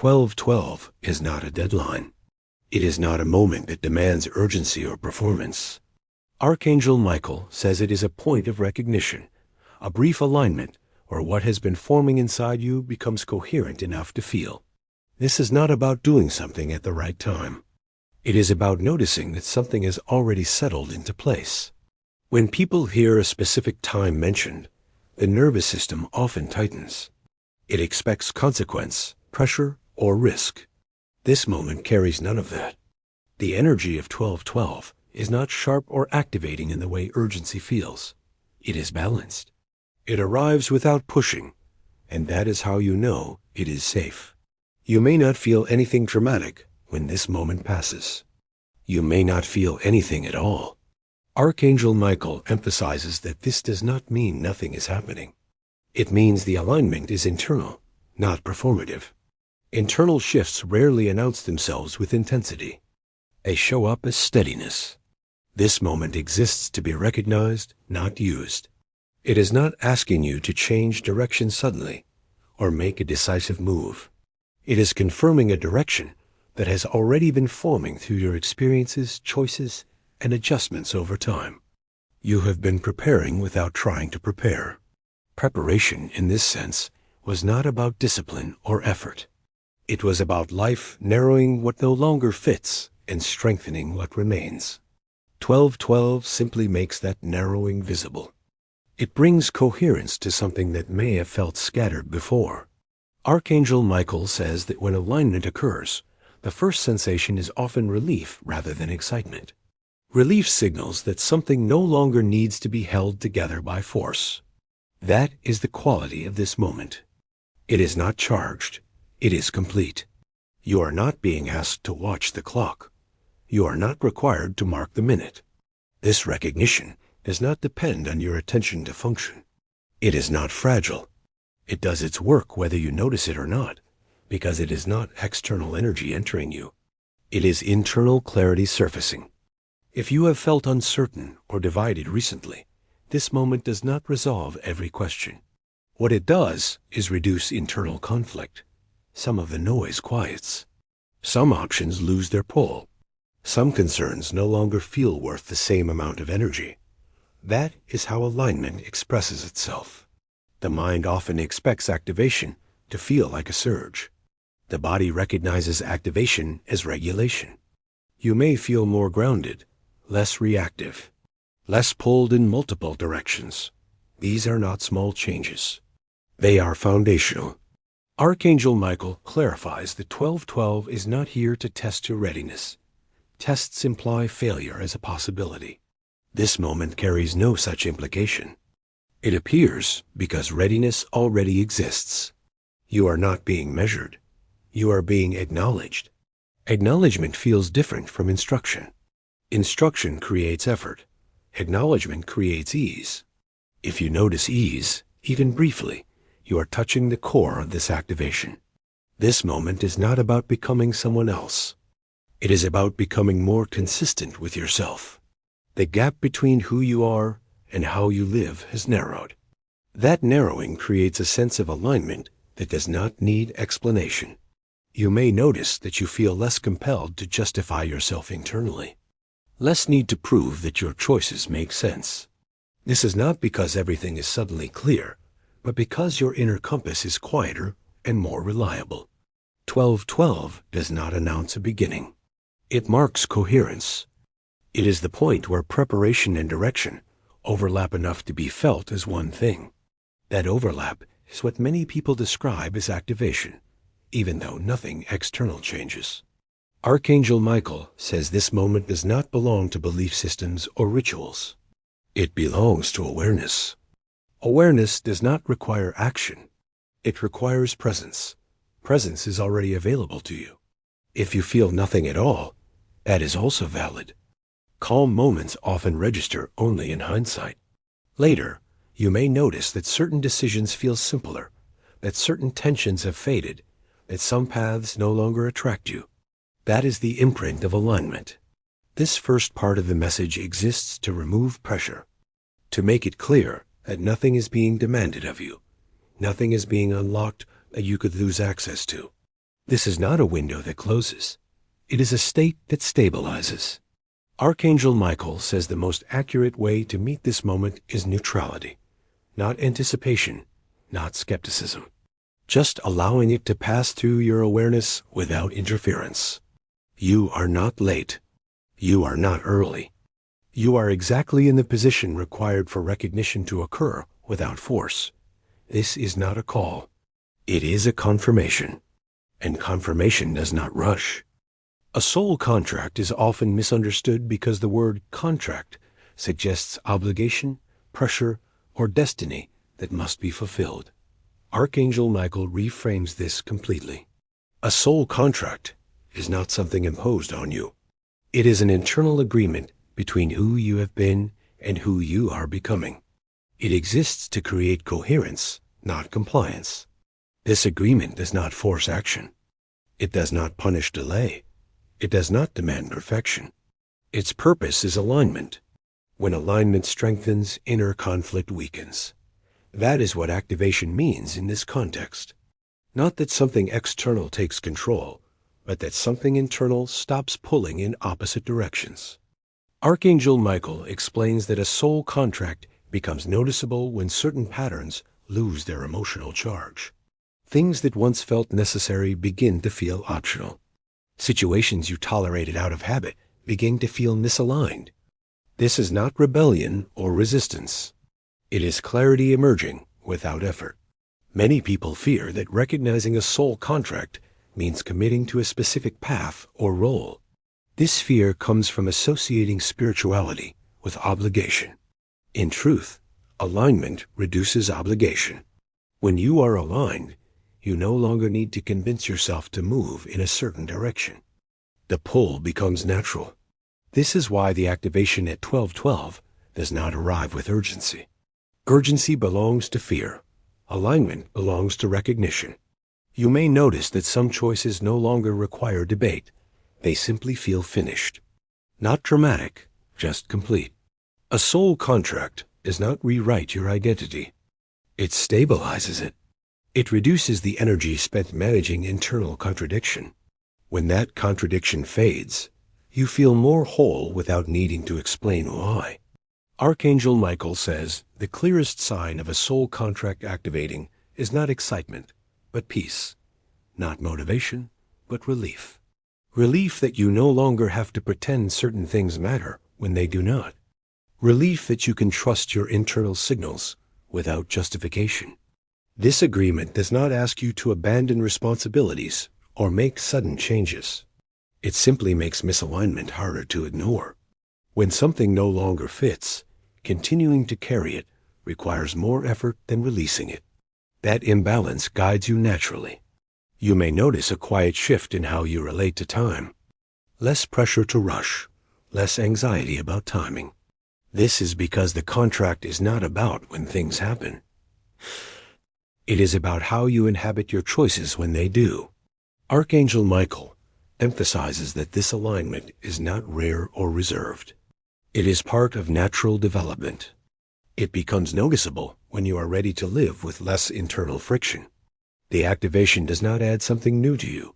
1212 is not a deadline. It is not a moment that demands urgency or performance. Archangel Michael says it is a point of recognition, a brief alignment, where what has been forming inside you becomes coherent enough to feel. This is not about doing something at the right time. It is about noticing that something has already settled into place. When people hear a specific time mentioned, the nervous system often tightens. It expects consequence, pressure, or risk. This moment carries none of that. The energy of 1212 is not sharp or activating in the way urgency feels. It is balanced. It arrives without pushing, and that is how you know it is safe. You may not feel anything dramatic when this moment passes. You may not feel anything at all. Archangel Michael emphasizes that this does not mean nothing is happening. It means the alignment is internal, not performative. Internal shifts rarely announce themselves with intensity. They show up as steadiness. This moment exists to be recognized, not used. It is not asking you to change direction suddenly or make a decisive move. It is confirming a direction that has already been forming through your experiences, choices, and adjustments over time. You have been preparing without trying to prepare. Preparation, in this sense, was not about discipline or effort. It was about life narrowing what no longer fits and strengthening what remains. 1212 simply makes that narrowing visible. It brings coherence to something that may have felt scattered before. Archangel Michael says that when alignment occurs, the first sensation is often relief rather than excitement. Relief signals that something no longer needs to be held together by force. That is the quality of this moment. It is not charged. It is complete. You are not being asked to watch the clock. You are not required to mark the minute. This recognition does not depend on your attention to function. It is not fragile. It does its work whether you notice it or not, because it is not external energy entering you. It is internal clarity surfacing. If you have felt uncertain or divided recently, this moment does not resolve every question. What it does is reduce internal conflict. Some of the noise quiets. Some options lose their pull. Some concerns no longer feel worth the same amount of energy. That is how alignment expresses itself. The mind often expects activation to feel like a surge. The body recognizes activation as regulation. You may feel more grounded, less reactive, less pulled in multiple directions. These are not small changes. They are foundational. Archangel Michael clarifies that 1212 is not here to test your readiness. Tests imply failure as a possibility. This moment carries no such implication. It appears because readiness already exists. You are not being measured. You are being acknowledged. Acknowledgement feels different from instruction. Instruction creates effort. Acknowledgement creates ease. If you notice ease, even briefly, you are touching the core of this activation. This moment is not about becoming someone else. It is about becoming more consistent with yourself. The gap between who you are and how you live has narrowed. That narrowing creates a sense of alignment that does not need explanation. You may notice that you feel less compelled to justify yourself internally, less need to prove that your choices make sense. This is not because everything is suddenly clear, but because your inner compass is quieter and more reliable. 1212 does not announce a beginning. It marks coherence. It is the point where preparation and direction overlap enough to be felt as one thing. That overlap is what many people describe as activation, even though nothing external changes. Archangel Michael says this moment does not belong to belief systems or rituals. It belongs to awareness. Awareness does not require action. It requires presence. Presence is already available to you. If you feel nothing at all, that is also valid. Calm moments often register only in hindsight. Later, you may notice that certain decisions feel simpler, that certain tensions have faded, that some paths no longer attract you. That is the imprint of alignment. This first part of the message exists to remove pressure, to make it clear that nothing is being demanded of you. Nothing is being unlocked that you could lose access to. This is not a window that closes. It is a state that stabilizes. Archangel Michael says the most accurate way to meet this moment is neutrality, not anticipation, not skepticism. Just allowing it to pass through your awareness without interference. You are not late. You are not early. You are exactly in the position required for recognition to occur without force. This is not a call. It is a confirmation. And confirmation does not rush. A soul contract is often misunderstood because the word contract suggests obligation, pressure, or destiny that must be fulfilled. Archangel Michael reframes this completely. A soul contract is not something imposed on you. It is an internal agreement between who you have been and who you are becoming. It exists to create coherence, not compliance. This agreement does not force action. It does not punish delay. It does not demand perfection. Its purpose is alignment. When alignment strengthens, inner conflict weakens. That is what activation means in this context. Not that something external takes control, but that something internal stops pulling in opposite directions. Archangel Michael explains that a soul contract becomes noticeable when certain patterns lose their emotional charge. Things that once felt necessary begin to feel optional. Situations you tolerated out of habit begin to feel misaligned. This is not rebellion or resistance. It is clarity emerging without effort. Many people fear that recognizing a soul contract means committing to a specific path or role. This fear comes from associating spirituality with obligation. In truth, alignment reduces obligation. When you are aligned, you no longer need to convince yourself to move in a certain direction. The pull becomes natural. This is why the activation at 12:12 does not arrive with urgency. Urgency belongs to fear. Alignment belongs to recognition. You may notice that some choices no longer require debate. They simply feel finished. Not dramatic, just complete. A soul contract does not rewrite your identity. It stabilizes it. It reduces the energy spent managing internal contradiction. When that contradiction fades, you feel more whole without needing to explain why. Archangel Michael says the clearest sign of a soul contract activating is not excitement, but peace. Not motivation, but relief. Relief that you no longer have to pretend certain things matter when they do not. Relief that you can trust your internal signals without justification. This agreement does not ask you to abandon responsibilities or make sudden changes. It simply makes misalignment harder to ignore. When something no longer fits, continuing to carry it requires more effort than releasing it. That imbalance guides you naturally. You may notice a quiet shift in how you relate to time. Less pressure to rush, less anxiety about timing. This is because the contract is not about when things happen. It is about how you inhabit your choices when they do. Archangel Michael emphasizes that this alignment is not rare or reserved. It is part of natural development. It becomes noticeable when you are ready to live with less internal friction. The activation does not add something new to you.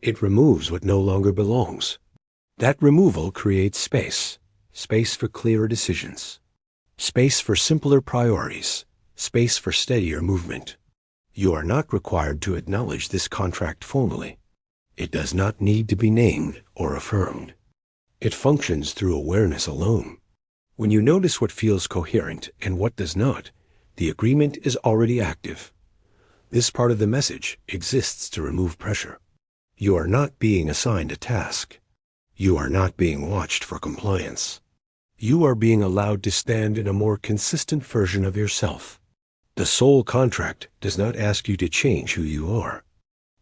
It removes what no longer belongs. That removal creates space. Space for clearer decisions. Space for simpler priorities. Space for steadier movement. You are not required to acknowledge this contract formally. It does not need to be named or affirmed. It functions through awareness alone. When you notice what feels coherent and what does not, the agreement is already active. This part of the message exists to remove pressure. You are not being assigned a task. You are not being watched for compliance. You are being allowed to stand in a more consistent version of yourself. The soul contract does not ask you to change who you are.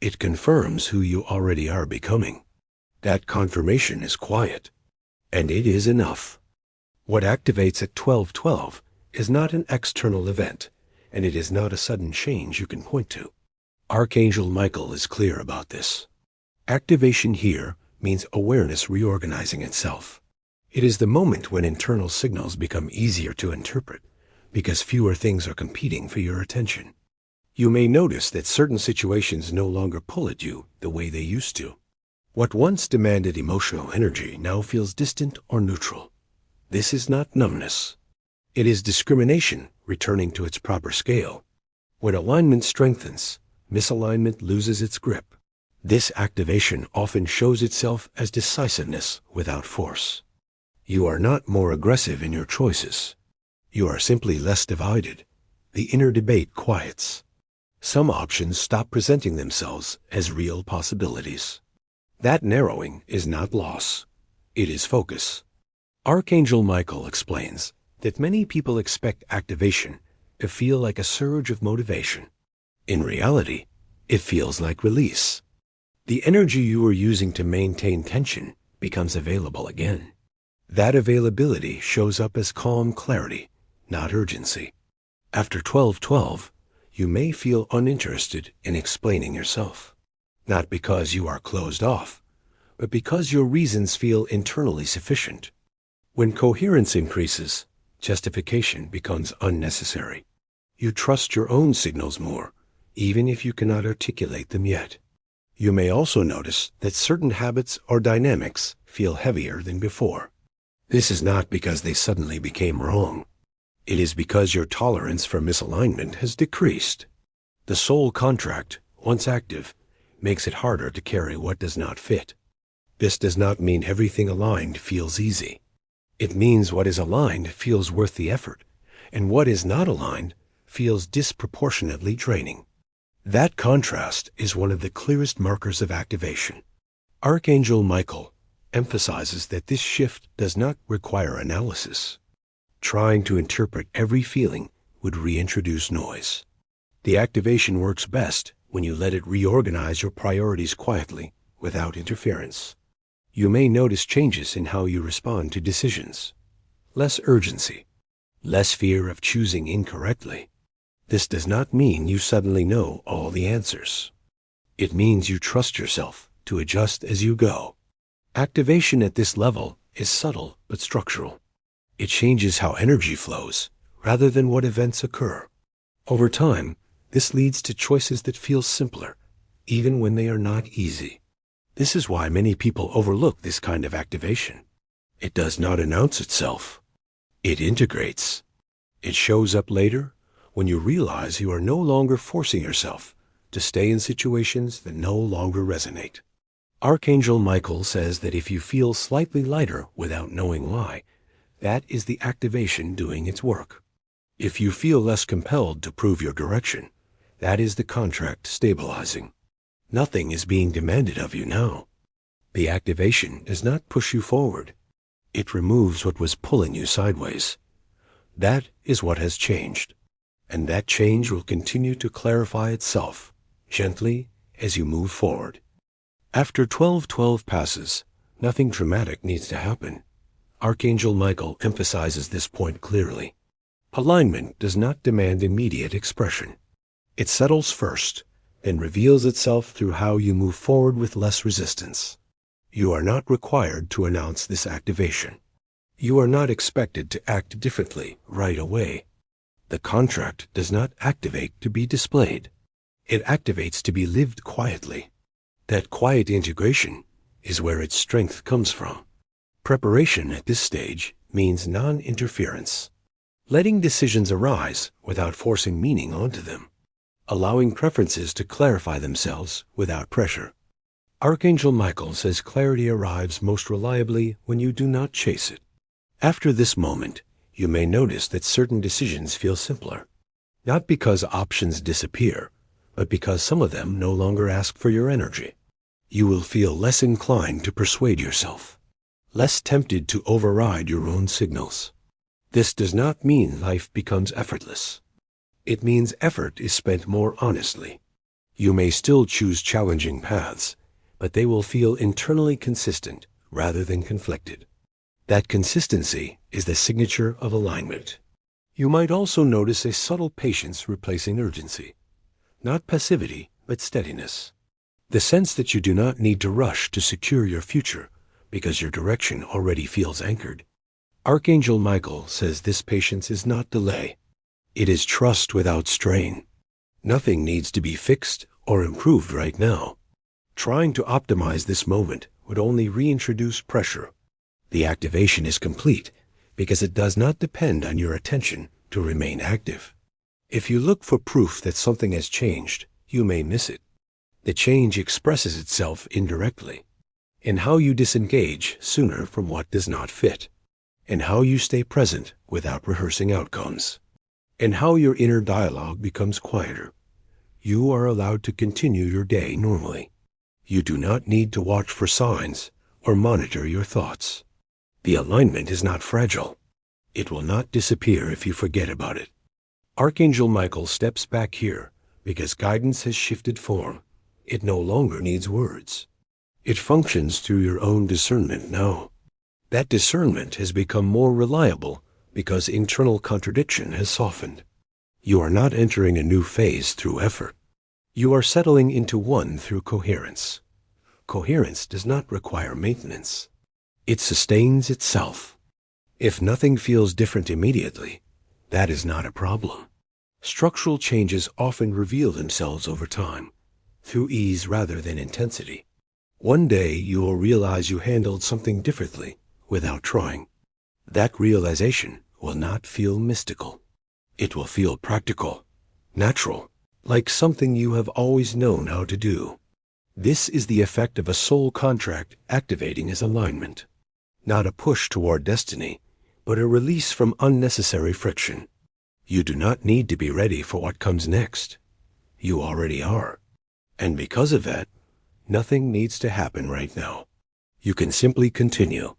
It confirms who you already are becoming. That confirmation is quiet, and it is enough. What activates at 12:12 is not an external event, and it is not a sudden change you can point to. Archangel Michael is clear about this. Activation here means awareness reorganizing itself. It is the moment when internal signals become easier to interpret because fewer things are competing for your attention. You may notice that certain situations no longer pull at you the way they used to. What once demanded emotional energy now feels distant or neutral. This is not numbness. It is discrimination returning to its proper scale. When alignment strengthens, misalignment loses its grip. This activation often shows itself as decisiveness without force. You are not more aggressive in your choices. You are simply less divided. The inner debate quiets. Some options stop presenting themselves as real possibilities. That narrowing is not loss. It is focus. Archangel Michael explains that many people expect activation to feel like a surge of motivation. In reality, it feels like release. The energy you were using to maintain tension becomes available again. That availability shows up as calm clarity, not urgency. After 12-12, you may feel uninterested in explaining yourself. Not because you are closed off, but because your reasons feel internally sufficient. When coherence increases, justification becomes unnecessary. You trust your own signals more, even if you cannot articulate them yet. You may also notice that certain habits or dynamics feel heavier than before. This is not because they suddenly became wrong. It is because your tolerance for misalignment has decreased. The soul contract, once active, makes it harder to carry what does not fit. This does not mean everything aligned feels easy. It means what is aligned feels worth the effort, and what is not aligned feels disproportionately draining. That contrast is one of the clearest markers of activation. Archangel Michael emphasizes that this shift does not require analysis. Trying to interpret every feeling would reintroduce noise. The activation works best when you let it reorganize your priorities quietly, without interference. You may notice changes in how you respond to decisions. Less urgency, less fear of choosing incorrectly. This does not mean you suddenly know all the answers. It means you trust yourself to adjust as you go. Activation at this level is subtle but structural. It changes how energy flows, rather than what events occur. Over time, this leads to choices that feel simpler, even when they are not easy. This is why many people overlook this kind of activation. It does not announce itself. It integrates. It shows up later when you realize you are no longer forcing yourself to stay in situations that no longer resonate. Archangel Michael says that if you feel slightly lighter without knowing why, that is the activation doing its work. If you feel less compelled to prove your direction, that is the contract stabilizing. Nothing is being demanded of you now. The activation does not push you forward. It removes what was pulling you sideways. That is what has changed. And that change will continue to clarify itself, gently as you move forward. After 12-12 passes, nothing dramatic needs to happen. Archangel Michael emphasizes this point clearly. Alignment does not demand immediate expression. It settles first, then reveals itself through how you move forward with less resistance. You are not required to announce this activation. You are not expected to act differently right away. The contract does not activate to be displayed. It activates to be lived quietly. That quiet integration is where its strength comes from. Preparation at this stage means non-interference. Letting decisions arise without forcing meaning onto them. Allowing preferences to clarify themselves without pressure. Archangel Michael says clarity arrives most reliably when you do not chase it. After this moment, you may notice that certain decisions feel simpler. Not because options disappear, but because some of them no longer ask for your energy. You will feel less inclined to persuade yourself, less tempted to override your own signals. This does not mean life becomes effortless. It means effort is spent more honestly. You may still choose challenging paths, but they will feel internally consistent rather than conflicted. That consistency is the signature of alignment. You might also notice a subtle patience replacing urgency. Not passivity, but steadiness. The sense that you do not need to rush to secure your future because your direction already feels anchored. Archangel Michael says this patience is not delay. It is trust without strain. Nothing needs to be fixed or improved right now. Trying to optimize this moment would only reintroduce pressure. The activation is complete because it does not depend on your attention to remain active. If you look for proof that something has changed, you may miss it. The change expresses itself indirectly in how you disengage sooner from what does not fit, in how you stay present without rehearsing outcomes, in how your inner dialogue becomes quieter. You are allowed to continue your day normally. You do not need to watch for signs or monitor your thoughts. The alignment is not fragile. It will not disappear if you forget about it. Archangel Michael steps back here because guidance has shifted form. It no longer needs words. It functions through your own discernment now. That discernment has become more reliable because internal contradiction has softened. You are not entering a new phase through effort. You are settling into one through coherence. Coherence does not require maintenance. It sustains itself. If nothing feels different immediately, that is not a problem. Structural changes often reveal themselves over time, through ease rather than intensity. One day you will realize you handled something differently without trying. That realization will not feel mystical. It will feel practical, natural, like something you have always known how to do. This is the effect of a soul contract activating as alignment. Not a push toward destiny, but a release from unnecessary friction. You do not need to be ready for what comes next. You already are. And because of that, nothing needs to happen right now. You can simply continue.